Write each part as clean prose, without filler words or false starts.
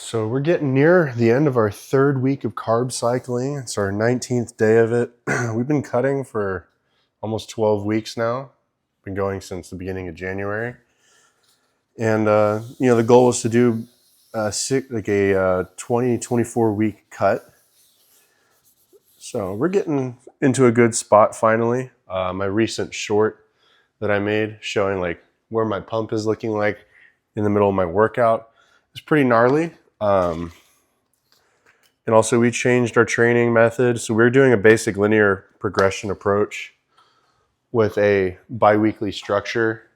So we're getting near the end of our third week of carb cycling. It's our 19th day of it. We've been cutting for almost 12 weeks now. Been going since the beginning of January. And, the goal is to do a 20, 24 week cut. So we're getting into a good spot finally. My recent short that I made showing like where my pump is looking like in the middle of my workout is pretty gnarly. And also we changed our training method. So we're doing a basic linear progression approach with a biweekly structure.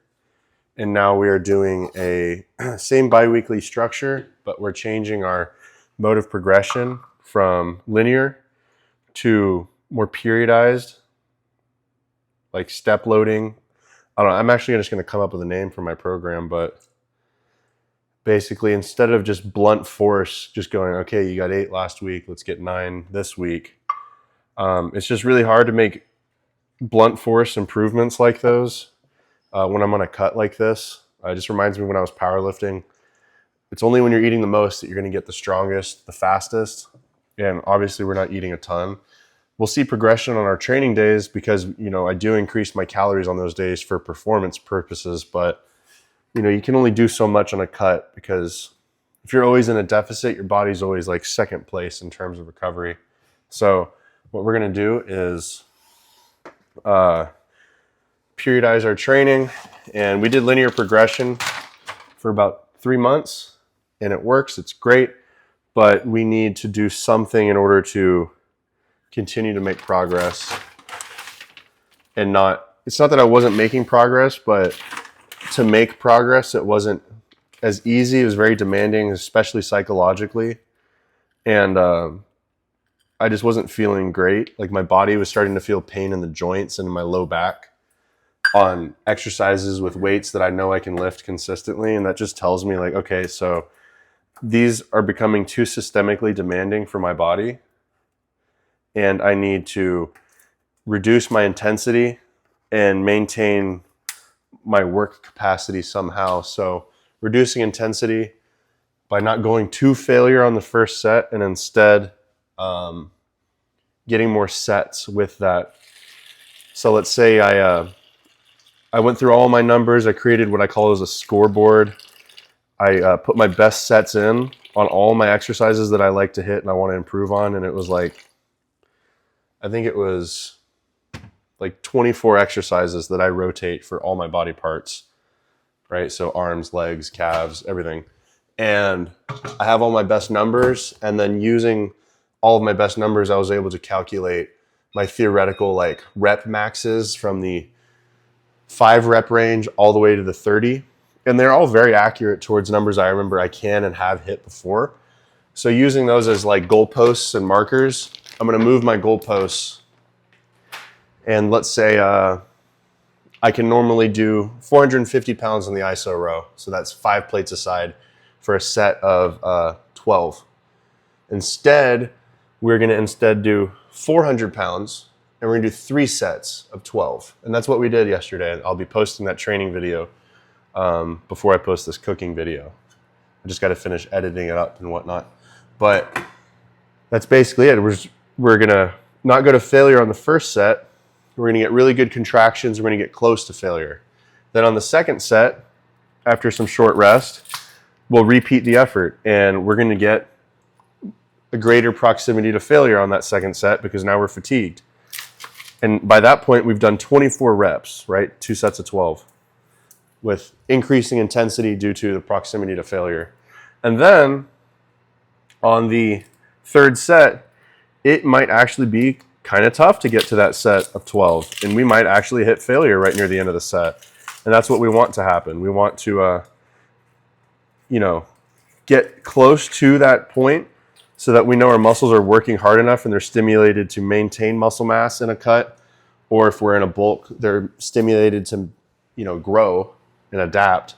And now we are doing a same biweekly structure, but we're changing our mode of progression from linear to more periodized, like step loading. I don't know, I'm actually just going to come up with a name for my program, but basically instead of just blunt force, just going, okay, you got 8 last week, let's get 9 this week. It's just really hard to make blunt force improvements like those when I'm on a cut like this. It just reminds me when I was powerlifting. It's only when you're eating the most that you're going to get the strongest, the fastest. And obviously we're not eating a ton. We'll see progression on our training days because, I do increase my calories on those days for performance purposes, but you can only do so much on a cut because if you're always in a deficit, your body's always like second place in terms of recovery. So what we're going to do is periodize our training, and we did linear progression for about 3 months and it works. It's great, but we need to do something in order to continue to make progress. And it's not that I wasn't making progress, but to make progress, it wasn't as easy. It was very demanding, especially psychologically. And I just wasn't feeling great. Like my body was starting to feel pain in the joints and in my low back on exercises with weights that I know I can lift consistently. And that just tells me like, okay, so these are becoming too systemically demanding for my body. And I need to reduce my intensity and maintain my work capacity somehow. So reducing intensity by not going to failure on the first set and instead getting more sets with that. So let's say I went through all my numbers. I created what I call as a scoreboard. I put my best sets in on all my exercises that I like to hit and I want to improve on. And it was like, I think it was like 24 exercises that I rotate for all my body parts, right? So arms, legs, calves, everything. And I have all my best numbers, and then using all of my best numbers, I was able to calculate my theoretical like rep maxes from the 5 rep range all the way to the 30. And they're all very accurate towards numbers I remember I can and have hit before. So using those as like goalposts and markers, I'm going to move my goalposts. And let's say I can normally do 450 pounds on the iso row. So that's 5 plates aside for a set of 12. Instead, we're going to do 400 pounds and we're going to do 3 sets of 12. And that's what we did yesterday. I'll be posting that training video before I post this cooking video. I just got to finish editing it up and whatnot. But that's basically it. We're going to not go to failure on the first set. We're going to get really good contractions. We're going to get close to failure. Then on the second set, after some short rest, we'll repeat the effort. And we're going to get a greater proximity to failure on that second set because now we're fatigued. And by that point, we've done 24 reps, right? 2 sets of 12 with increasing intensity due to the proximity to failure. And then on the third set, it might actually be kind of tough to get to that set of 12. And we might actually hit failure right near the end of the set. And that's what we want to happen. We want to, get close to that point so that we know our muscles are working hard enough and they're stimulated to maintain muscle mass in a cut. Or if we're in a bulk, they're stimulated to, grow and adapt.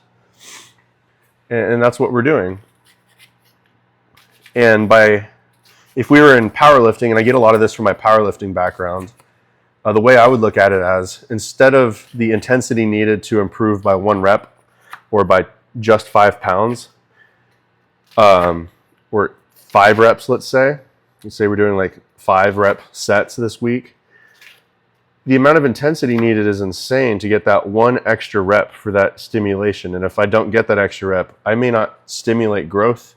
And that's what we're doing. And if we were in powerlifting, and I get a lot of this from my powerlifting background, the way I would look at it as instead of the intensity needed to improve by 1 rep or by just 5 pounds, or or 5 reps, let's say we're doing like 5 rep sets this week, the amount of intensity needed is insane to get that 1 extra rep for that stimulation. And if I don't get that extra rep, I may not stimulate growth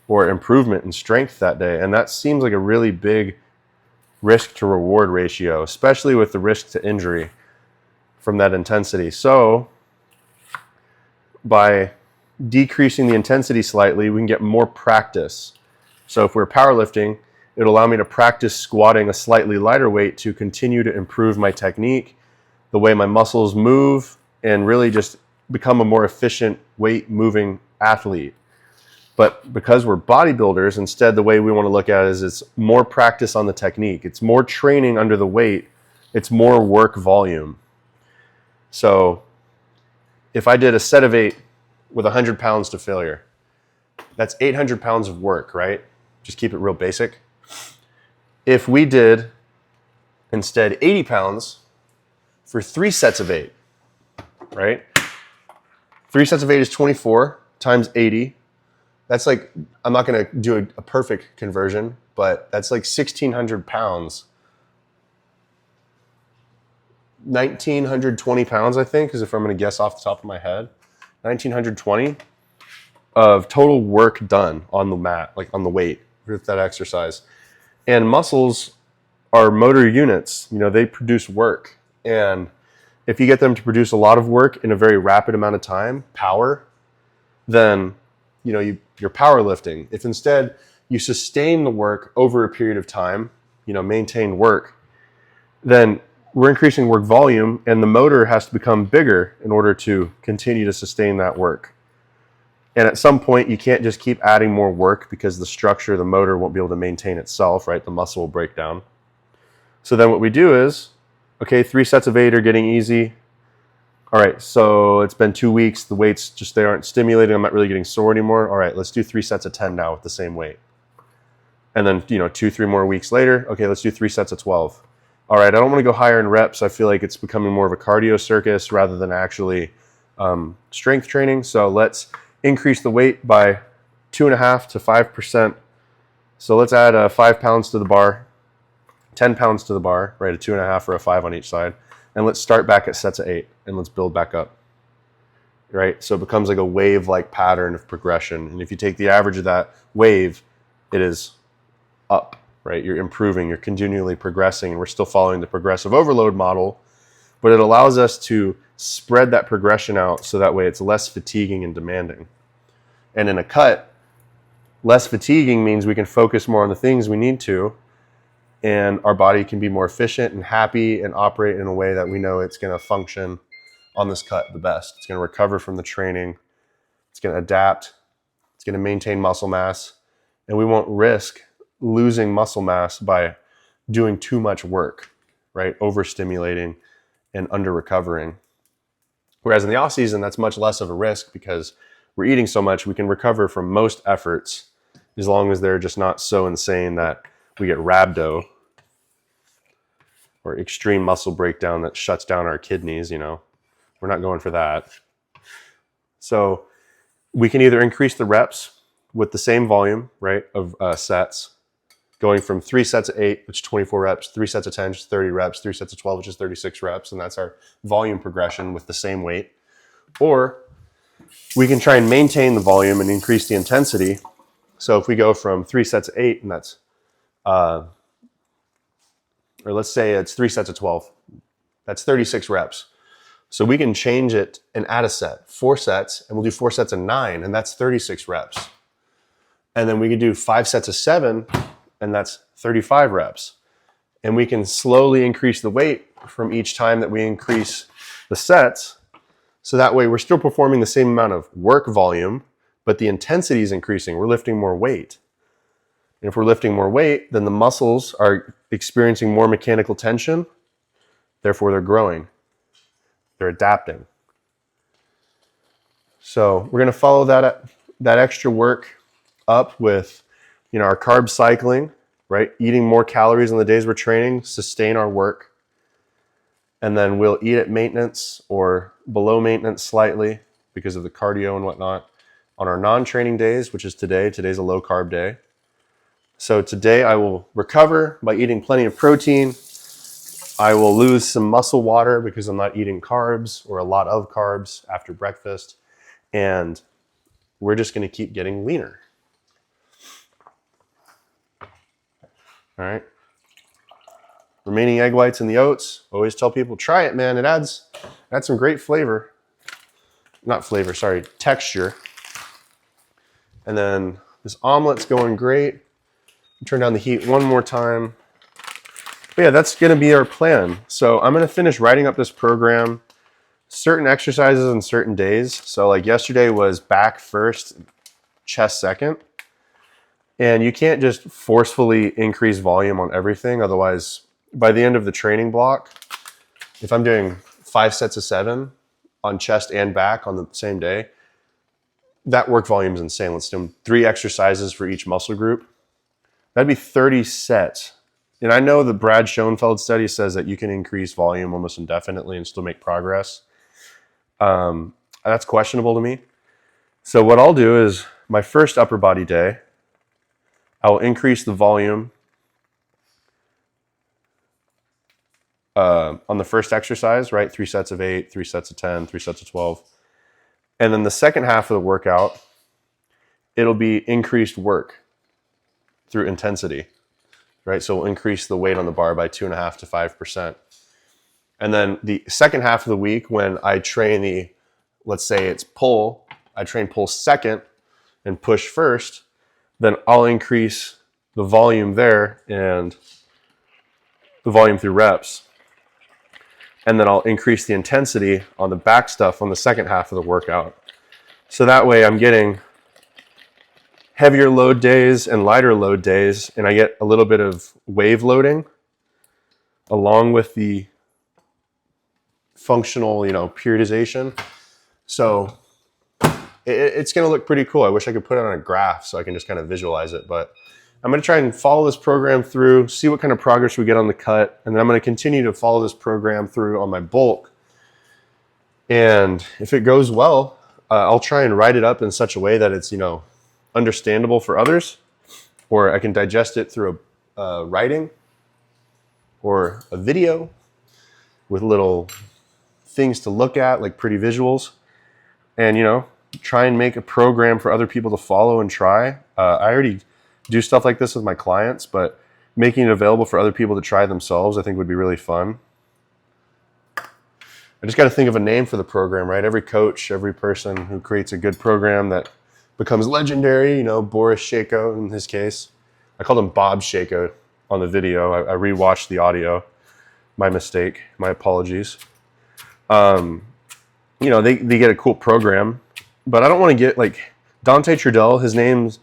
or improvement in strength that day. And that seems like a really big risk to reward ratio, especially with the risk to injury from that intensity. So by decreasing the intensity slightly, we can get more practice. So if we're powerlifting, it'll allow me to practice squatting a slightly lighter weight to continue to improve my technique, the way my muscles move, and really just become a more efficient weight moving athlete. But because we're bodybuilders, instead the way we want to look at it is it's more practice on the technique. It's more training under the weight. It's more work volume. So if I did a set of 8 with 100 pounds to failure, that's 800 pounds of work, right? Just keep it real basic. If we did instead 80 pounds for 3 sets of 8, right? 3 sets of 8 is 24 times 80. That's like, I'm not going to do a perfect conversion, but that's like 1,600 pounds. 1,920 pounds, I think, is if I'm going to guess off the top of my head. 1,920 of total work done on the mat, like on the weight with that exercise. And muscles are motor units. You know, they produce work. And if you get them to produce a lot of work in a very rapid amount of time, power, then, you know, you're powerlifting. If instead you sustain the work over a period of time, you know, maintain work, then we're increasing work volume, and the motor has to become bigger in order to continue to sustain that work. And at some point, you can't just keep adding more work because the structure of the motor won't be able to maintain itself, right? The muscle will break down. So then what we do is, okay, 3 sets of 8 are getting easy. All right, so it's been 2 weeks. The weights just, they aren't stimulating. I'm not really getting sore anymore. All right, let's do 3 sets of 10 now with the same weight. And then, you know, 2-3 more weeks later, okay, let's do 3 sets of 12. All right, I don't want to go higher in reps. I feel like it's becoming more of a cardio circus rather than actually strength training. So let's increase the weight by 2.5 to 5%. So let's add 5 pounds to the bar, 10 pounds to the bar, right? A 2.5 or a 5 on each side. And let's start back at sets of 8 and let's build back up, right? So it becomes like a wave-like pattern of progression. And if you take the average of that wave, it is up, right? You're improving, you're continually progressing, and we're still following the progressive overload model, but it allows us to spread that progression out so that way it's less fatiguing and demanding. And in a cut, less fatiguing means we can focus more on the things we need to, and our body can be more efficient and happy and operate in a way that we know it's going to function on this cut the best. It's going to recover from the training. It's going to adapt. It's going to maintain muscle mass. And we won't risk losing muscle mass by doing too much work, right? Overstimulating and under-recovering. Whereas in the off season, that's much less of a risk because we're eating so much, we can recover from most efforts as long as they're just not so insane that we get rhabdo or extreme muscle breakdown that shuts down our kidneys, you know. We're not going for that. So we can either increase the reps with the same volume, right, of sets, going from 3 sets of 8, which is 24 reps, 3 sets of 10, which is 30 reps, 3 sets of 12, which is 36 reps, and that's our volume progression with the same weight. Or we can try and maintain the volume and increase the intensity. So if we go from 3 sets of 8, and that's, or let's say it's 3 sets of 12, that's 36 reps. So we can change it and add a set, 4 sets, and we'll do 4 sets of 9, and that's 36 reps. And then we can do 5 sets of 7, and that's 35 reps. And we can slowly increase the weight from each time that we increase the sets. So that way we're still performing the same amount of work volume, but the intensity is increasing. We're lifting more weight. And if we're lifting more weight, then the muscles are experiencing more mechanical tension. Therefore, they're growing. They're adapting. So we're going to follow that extra work up with, you know, our carb cycling, right? Eating more calories on the days we're training, sustain our work. And then we'll eat at maintenance or below maintenance slightly because of the cardio and whatnot. On our non-training days, which is today, today's a low carb day. So today I will recover by eating plenty of protein. I will lose some muscle water because I'm not eating carbs or a lot of carbs after breakfast. And we're just going to keep getting leaner. All right. Remaining egg whites in the oats. Always tell people, try it, man. It adds some great flavor. Not flavor, sorry, texture. And then this omelet's going great. Turn down the heat one more time. But yeah, that's going to be our plan. So I'm going to finish writing up this program, certain exercises on certain days. So like yesterday was back first, chest second. And you can't just forcefully increase volume on everything. Otherwise, by the end of the training block, if I'm doing 5 sets of 7 on chest and back on the same day, that work volume is insane. Let's do 3 exercises for each muscle group. That'd be 30 sets. And I know the Brad Schoenfeld study says that you can increase volume almost indefinitely and still make progress. That's questionable to me. So what I'll do is my first upper body day, I'll increase the volume on the first exercise, right? 3 sets of 8, 3 sets of 10, 3 sets of 12. And then the second half of the workout, it'll be increased work through intensity, right? So we'll increase the weight on the bar by 2.5 to 5%. And then the second half of the week, when I train let's say it's pull, I train pull second and push first, then I'll increase the volume there and the volume through reps. And then I'll increase the intensity on the back stuff on the second half of the workout. So that way I'm getting heavier load days and lighter load days, and I get a little bit of wave loading along with the functional, periodization. So it's going to look pretty cool. I wish I could put it on a graph so I can just kind of visualize it, but I'm going to try and follow this program through, see what kind of progress we get on the cut, and then I'm going to continue to follow this program through on my bulk. And if it goes well, I'll try and write it up in such a way that it's, understandable for others, or I can digest it through writing or a video with little things to look at, like pretty visuals, and, try and make a program for other people to follow and try. I already do stuff like this with my clients, but making it available for other people to try themselves, I think would be really fun. I just got to think of a name for the program, right? Every coach, every person who creates a good program that becomes legendary, Boris Shako in his case. I called him Bob Shako on the video. I rewatched the audio. My mistake. My apologies. They get a cool program, but I don't want to get like Dante Trudell, his name's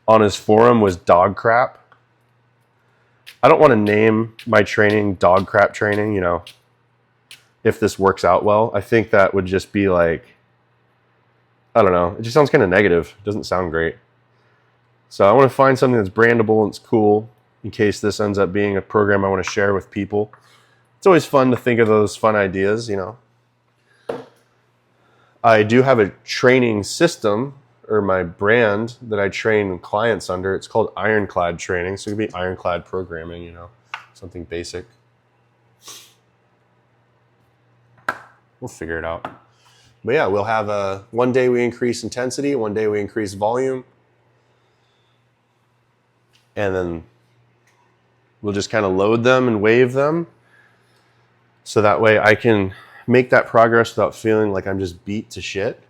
on his forum was Dog Crap. I don't want to name my training Dog Crap Training, if this works out well. I think that would just be like, I don't know. It just sounds kind of negative. It doesn't sound great. So I want to find something that's brandable and it's cool in case this ends up being a program I want to share with people. It's always fun to think of those fun ideas, I do have a training system or my brand that I train clients under. It's called Ironclad Training. So it could be Ironclad Programming, something basic. We'll figure it out. But yeah, we'll have one day we increase intensity, one day we increase volume. And then we'll just kind of load them and wave them. So that way I can make that progress without feeling like I'm just beat to shit.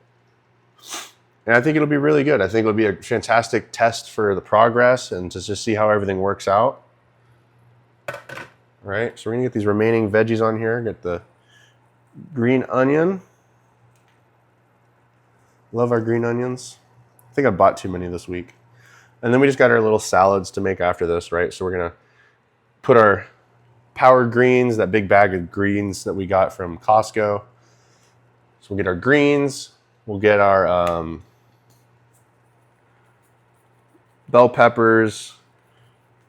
And I think it'll be really good. I think it'll be a fantastic test for the progress and to just see how everything works out. All right, so we're gonna get these remaining veggies on here. Get the green onion. Love our green onions. I think I bought too many this week. And then we just got our little salads to make after this, right? So we're gonna put our power greens, that big bag of greens that we got from Costco. So we'll get our greens. We'll get our bell peppers,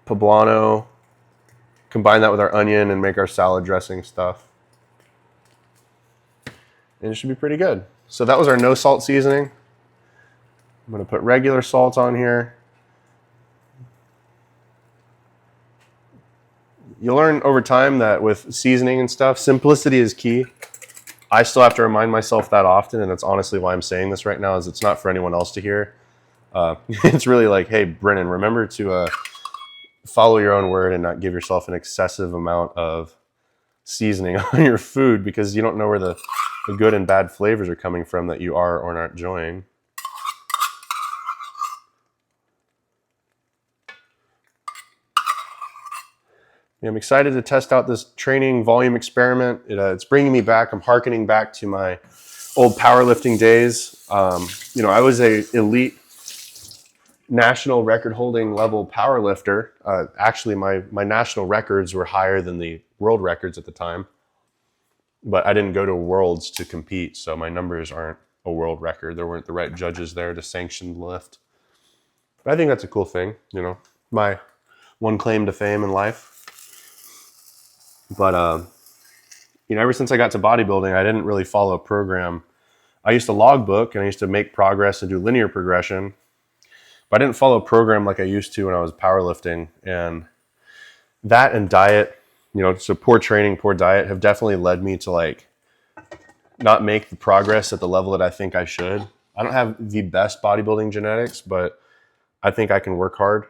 poblano, combine that with our onion and make our salad dressing stuff. And it should be pretty good. So that was our no salt seasoning. I'm going to put regular salt on here. you learn over time that with seasoning and stuff, simplicity is key. I still have to remind myself that often, and that's honestly why I'm saying this right now, is it's not for anyone else to hear. It's really like, hey, Brennan, remember to follow your own word and not give yourself an excessive amount of seasoning on your food, because you don't know where the good and bad flavors are coming from that you are or aren't enjoying. I'm excited to test out this training volume experiment. It's bringing me back. I'm hearkening back to my old powerlifting days. I was a elite national record-holding level powerlifter. Actually, my national records were higher than the world records at the time, but I didn't go to Worlds to compete, so my numbers aren't a world record. There weren't the right judges there to sanction the lift. But I think that's a cool thing, my one claim to fame in life. But, ever since I got to bodybuilding, I didn't really follow a program. I used to logbook and I used to make progress and do linear progression, but I didn't follow a program like I used to when I was powerlifting. And that and diet, so poor training, poor diet have definitely led me to not make the progress at the level that I think I should. I don't have the best bodybuilding genetics, but I think I can work hard.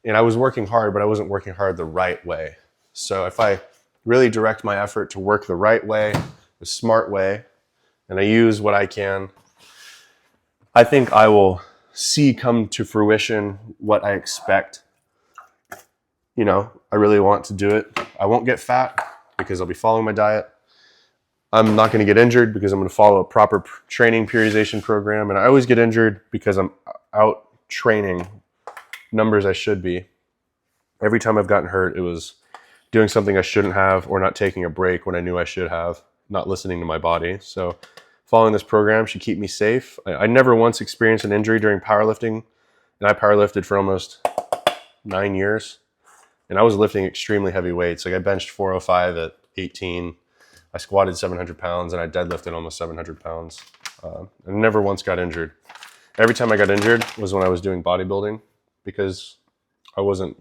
And I was working hard, but I wasn't working hard the right way. So if I really direct my effort to work the right way, the smart way, and I use what I can, I think I will see come to fruition what I expect. I really want to do it. I won't get fat because I'll be following my diet. I'm not going to get injured because I'm going to follow a proper training periodization program. And I always get injured because I'm out training numbers I should be. Every time I've gotten hurt, it was doing something I shouldn't have, or not taking a break when I knew I should have, not listening to my body. So following this program should keep me safe. I never once experienced an injury during powerlifting, and I powerlifted for almost 9 years. And I was lifting extremely heavy weights. I benched 405 at 18. I squatted 700 pounds, and I deadlifted almost 700 pounds. I never once got injured. Every time I got injured was when I was doing bodybuilding, because I wasn't,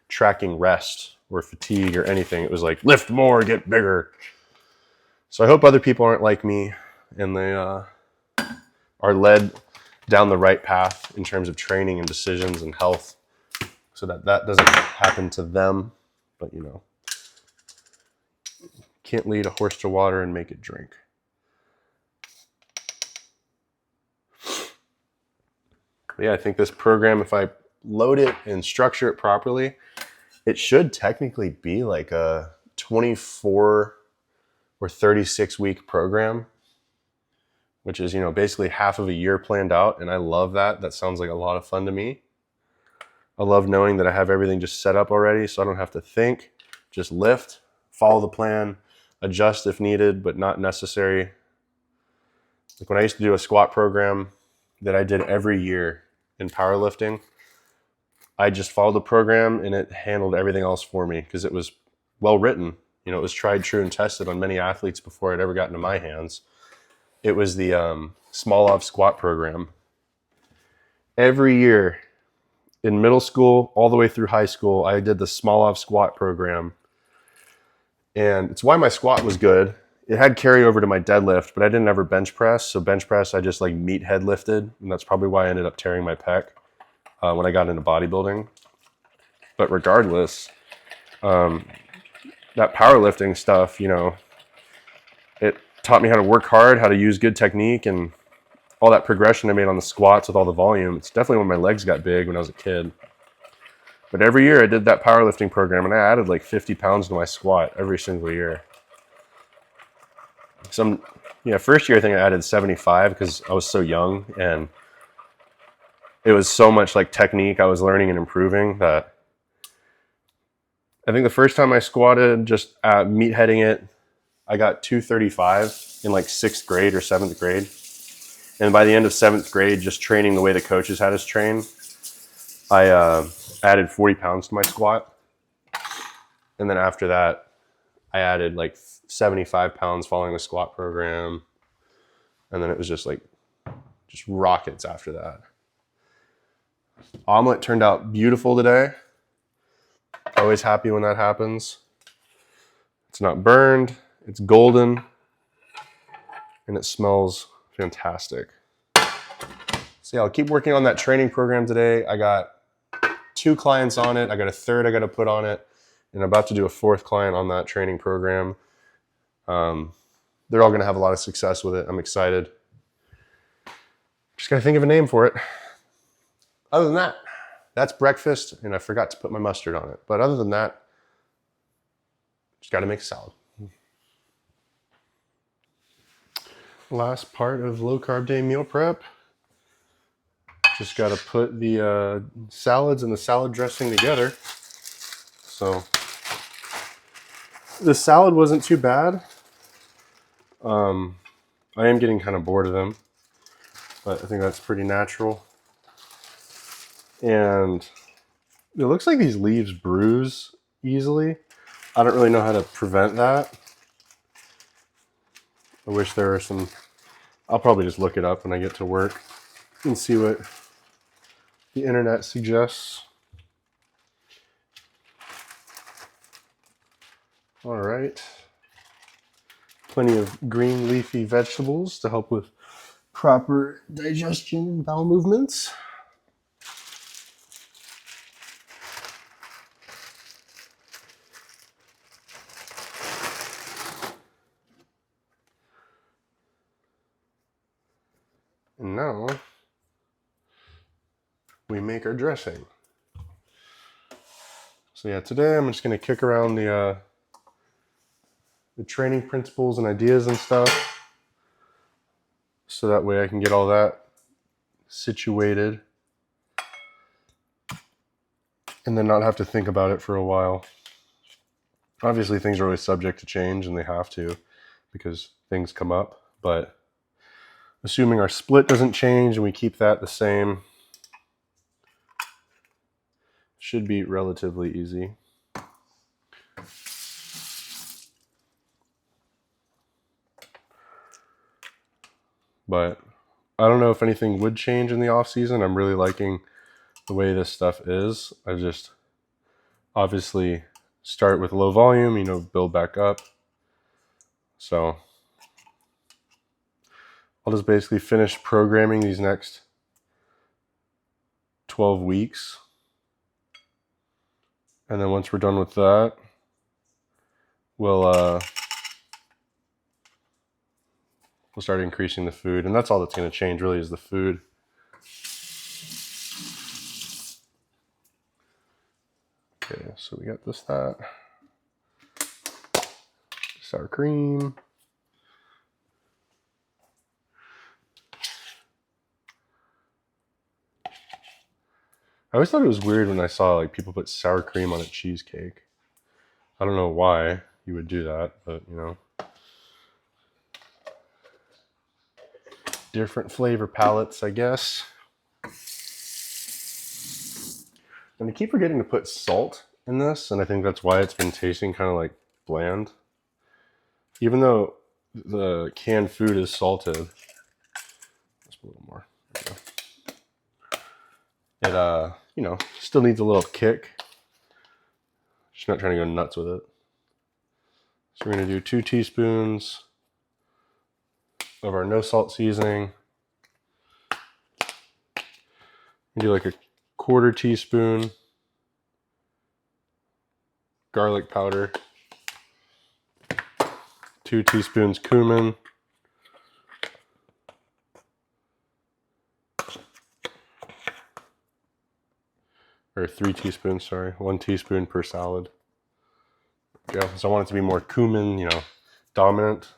tracking rest or fatigue or anything. It was like, lift more, get bigger. So I hope other people aren't like me, and they are led down the right path in terms of training and decisions and health, so that doesn't happen to them. But can't lead a horse to water and make it drink. But yeah, I think this program, if I load it and structure it properly, it should technically be like a 24 or 36 week program, which is, basically half of a year planned out. And I love that. That sounds like a lot of fun to me. I love knowing that I have everything just set up already, so I don't have to think, just lift, follow the plan, adjust if needed, but not necessary. Like when I used to do a squat program that I did every year in powerlifting, I just followed the program and it handled everything else for me because it was well written. It was tried, true, and tested on many athletes before it ever got into my hands. It was the Smolov squat program. Every year in middle school all the way through high school, I did the Smolov squat program. And it's why my squat was good. It had carryover to my deadlift, but I didn't ever bench press. So bench press, I just meathead lifted. And that's probably why I ended up tearing my pec when I got into bodybuilding. But regardless, that powerlifting stuff, it taught me how to work hard, how to use good technique, and all that progression I made on the squats with all the volume. It's definitely when my legs got big when I was a kid. But every year I did that powerlifting program, and I added 50 pounds to my squat every single year. First year I think I added 75 because I was so young, and it was so much technique I was learning and improving that I think the first time I squatted, just meatheading it, I got 235 in 6th grade or 7th grade. And by the end of 7th grade, just training the way the coaches had us train, I added 40 pounds to my squat. And then after that, I added 75 pounds following the squat program. And then it was just rockets after that. Omelet turned out beautiful today. I Always happy when that happens. It's not burned, it's golden, and it smells fantastic. So yeah, I'll keep working on that training program today. I got 2 clients on it. I got a third I got to put on it, and I'm about to do a 4th client on that training program. They're all going to have a lot of success with it. I'm excited. Just got to think of a name for it. Other than that, that's breakfast, and I forgot to put my mustard on it. But other than that, just got to make a salad. Last part of low carb day meal prep. Just got to put the salads and the salad dressing together. So the salad wasn't too bad. I am getting kind of bored of them, but I think that's pretty natural. And it looks like these leaves bruise easily. I don't really know how to prevent that. I wish there were some. I'll probably just look it up when I get to work and see what the internet suggests. All right. Plenty of green leafy vegetables to help with proper digestion and bowel movements. And now we make our dressing. So yeah, today I'm just going to kick around the training principles and ideas and stuff, so that way I can get all that situated and then not have to think about it for a while. Obviously things are always subject to change, and they have to, because things come up, but assuming our split doesn't change and we keep that the same, should be relatively easy. But I don't know if anything would change in the off season. I'm really liking the way this stuff is. I just obviously start with low volume, build back up. So I'll just basically finish programming these next 12 weeks. And then once we're done with that, we'll start increasing the food. And that's all that's going to change really, is the food. Okay, so we got that. Sour cream. I always thought it was weird when I saw like people put sour cream on a cheesecake. I don't know why you would do that, but different flavor palettes, I guess. And I keep forgetting to put salt in this, and I think that's why it's been tasting kind of like bland. Even though the canned food is salted. Just a little more. It still needs a little kick. Just not trying to go nuts with it. So we're going to do 2 teaspoons of our no salt seasoning. Do like a 1/4 teaspoon garlic powder, 2 teaspoons cumin, or 3 teaspoons, sorry, 1 teaspoon per salad. Yeah, so I want it to be more cumin, dominant.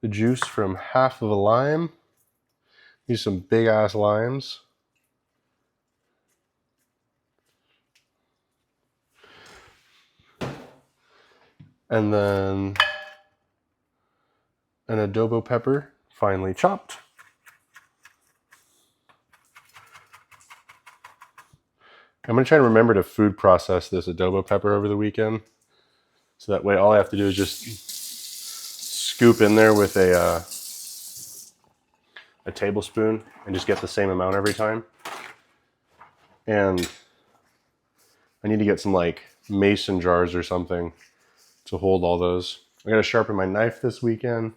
The juice from half of a lime. Use some big ass limes. And then an adobo pepper, finely chopped. I'm going to try to remember to food process this adobo pepper over the weekend. So that way all I have to do is just scoop in there with a tablespoon and just get the same amount every time. And I need to get some like mason jars or something to hold all those. I got to sharpen my knife this weekend.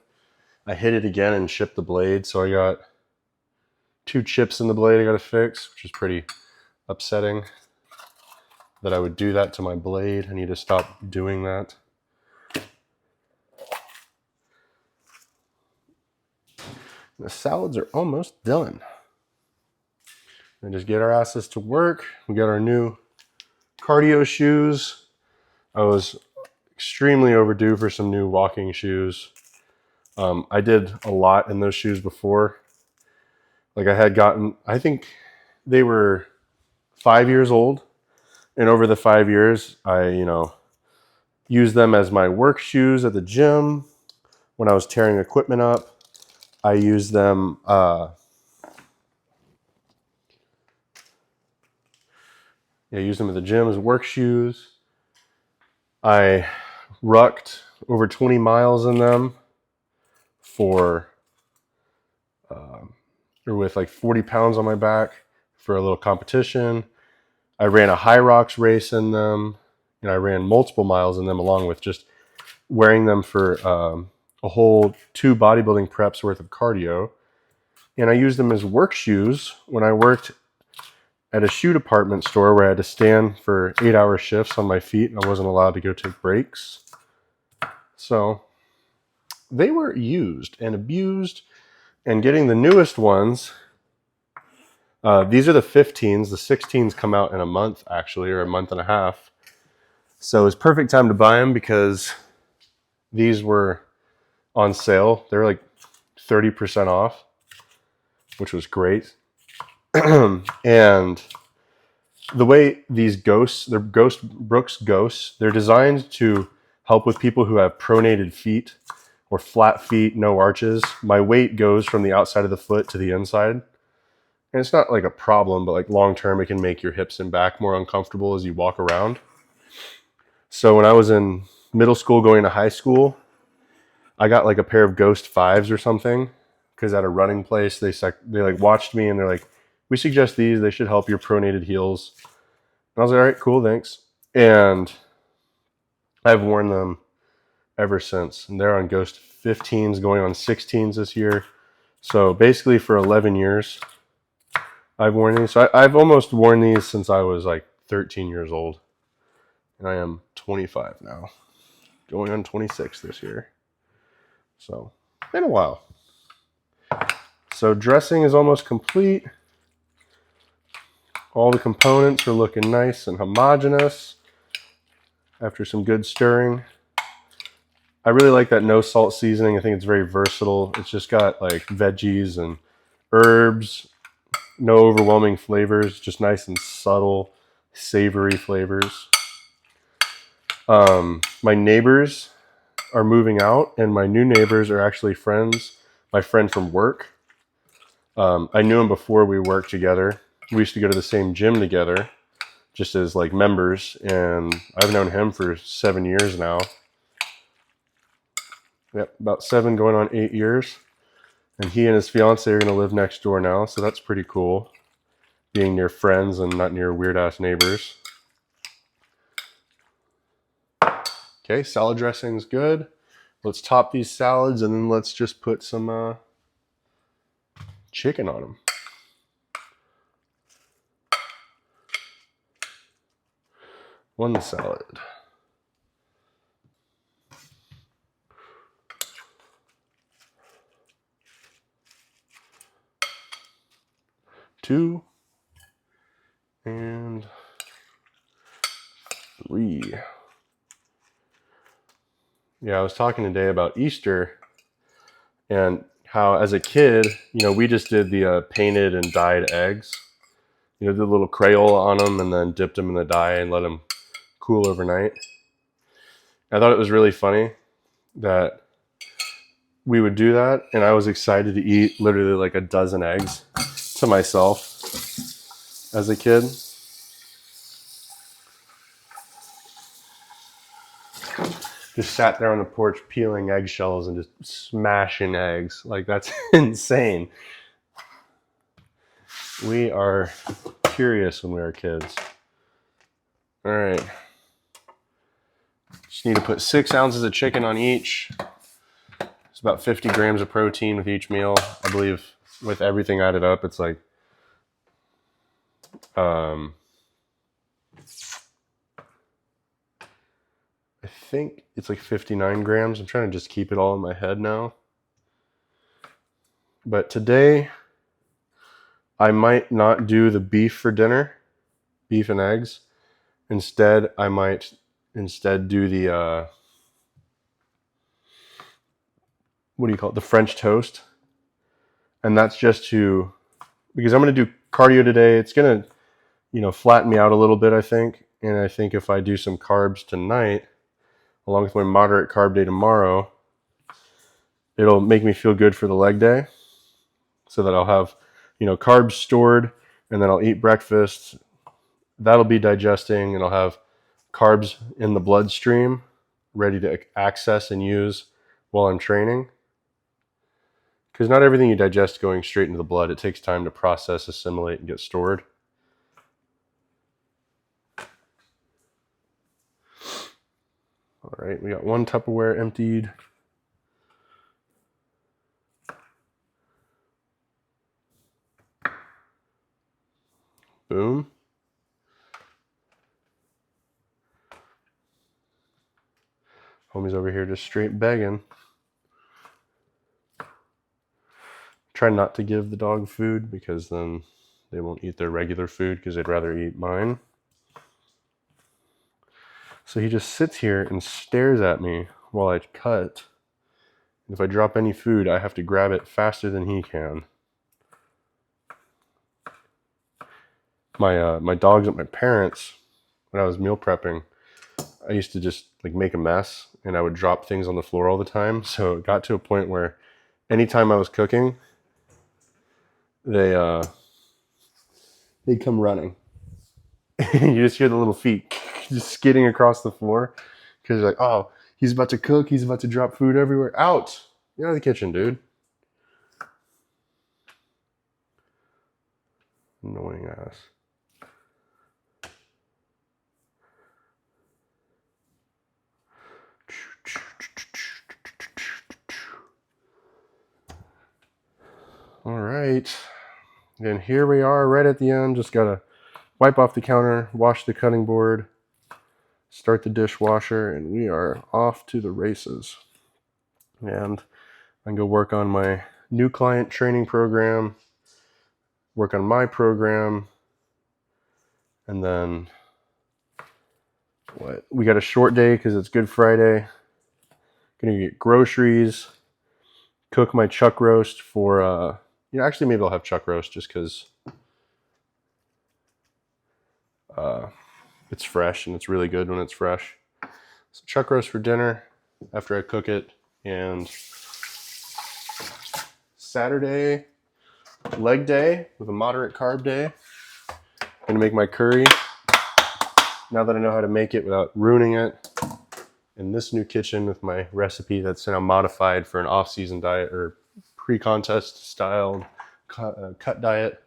I hit it again and chipped the blade, so I got 2 chips in the blade I got to fix, which is pretty upsetting that I would do that to my blade. I need to stop doing that. The salads are almost done. And just get our asses to work. We got our new cardio shoes. I was extremely overdue for some new walking shoes. I did a lot in those shoes before. Like I had gotten, I think they were 5 years old. And over the 5 years, I, used them as my work shoes at the gym. When I was tearing equipment up, I used them, used them at the gym as work shoes. I rucked over 20 miles in them with like 40 pounds on my back for a little competition. I ran a high rocks race in them, and I ran multiple miles in them along with just wearing them for a whole 2 bodybuilding preps worth of cardio. And I used them as work shoes when I worked at a shoe department store where I had to stand for 8-hour shifts on my feet and I wasn't allowed to go take breaks. So they were used and abused, and getting the newest ones, these are the 15s. The 16s come out in a month actually, or a month and a half. So it's perfect time to buy them because these were on sale. They were like 30% off, which was great. And the way these Brooks Ghosts, they're designed to help with people who have pronated feet or flat feet, no arches. My weight goes from the outside of the foot to the inside. And it's not like a problem, but like long term, it can make your hips and back more uncomfortable as you walk around. So when I was in middle school going to high school, I got like a pair of Ghost 5s or something, because at a running place, they like watched me and they're like, we suggest these, they should help your pronated heels. And I was like, all right, cool, thanks. And I've worn them ever since. And they're on Ghost 15s, going on 16s this year. So basically for 11 years, I've worn these. So I've almost worn these since I was like 13 years old. And I am 25 now, going on 26 this year. So, been a while. So dressing is almost complete. All the components are looking nice and homogeneous after some good stirring. I really like that no salt seasoning. I think it's very versatile. It's just got like veggies and herbs, no overwhelming flavors, just nice and subtle, savory flavors. My neighbors are moving out, and my new neighbors are actually friends. My friend from work. I knew him before we worked together. We used to go to the same gym together, just as like members, and I've known him for 7 years now. Yep, about 7 going on 8 years. And he and his fiance are going to live next door now, so that's pretty cool, being near friends and not near weird-ass neighbors. Okay, salad dressing's good. Let's top these salads, and then let's just put some chicken on them. One salad. Two. And 3. Yeah, I was talking today about Easter and how as a kid, we just did the painted and dyed eggs. The little Crayola on them and then dipped them in the dye and let them cool overnight. I thought it was really funny that we would do that, and I was excited to eat literally like a dozen eggs to myself as a kid. Just sat there on the porch peeling eggshells and just smashing eggs. Like, that's insane. We are curious when we were kids. All right. Just need to put 6 ounces of chicken on each. It's about 50 grams of protein with each meal. I believe with everything added up, it's like I think it's like 59 grams. I'm trying to just keep it all in my head now. But today, I might not do the beef for dinner, beef and eggs. Instead, I might do the, what do you call it? The French toast. And that's just because I'm going to do cardio today. It's going to, flatten me out a little bit, I think. And I think if I do some carbs tonight, along with my moderate carb day tomorrow, it'll make me feel good for the leg day, so that I'll have, carbs stored, and then I'll eat breakfast. That'll be digesting, and I'll have carbs in the bloodstream ready to access and use while I'm training. Because not everything you digest going straight into the blood. It takes time to process, assimilate, and get stored. All right, we got 1 Tupperware emptied. Boom. Homie's over here just straight begging. Try not to give the dog food, because then they won't eat their regular food because they'd rather eat mine. So he just sits here and stares at me while I cut. If I drop any food, I have to grab it faster than he can. My dogs at my parents', when I was meal prepping, I used to just make a mess, and I would drop things on the floor all the time. So it got to a point where anytime I was cooking, they'd come running. You just hear the little feet just skidding across the floor, because you're like, oh, he's about to cook, he's about to drop food everywhere. Out! Get out of the kitchen, dude. Annoying ass. All right. And here we are right at the end. Just gotta wipe off the counter, wash the cutting board, start the dishwasher, and we are off to the races. And I can go work on my new client training program, work on my program, and then we got a short day because it's Good Friday. Gonna get groceries, cook my chuck roast for actually maybe I'll have chuck roast just because it's fresh, and it's really good when it's fresh. So chuck roast for dinner after I cook it. And Saturday, leg day with a moderate carb day. Gonna make my curry now that I know how to make it without ruining it in this new kitchen with my recipe that's now modified for an off-season diet or pre-contest styled cut diet.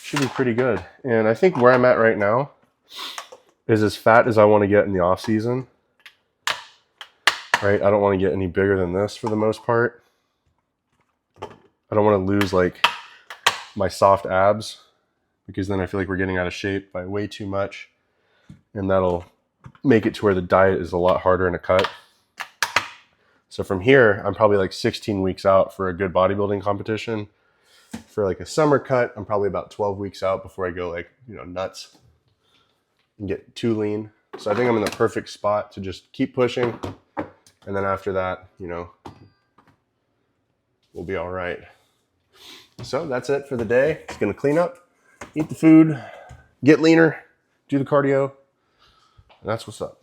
Should be pretty good. And I think where I'm at right now is as fat as I want to get in the off season. Right? I don't want to get any bigger than this for the most part. I don't want to lose my soft abs, because then I feel like we're getting out of shape by way too much, and that'll make it to where the diet is a lot harder in a cut. So from here, I'm probably 16 weeks out for a good bodybuilding competition. For a summer cut, I'm probably about 12 weeks out before I go nuts and get too lean. So I think I'm in the perfect spot to just keep pushing. And then after that, we'll be all right. So that's it for the day. Just gonna clean up, eat the food, get leaner, do the cardio, and that's what's up.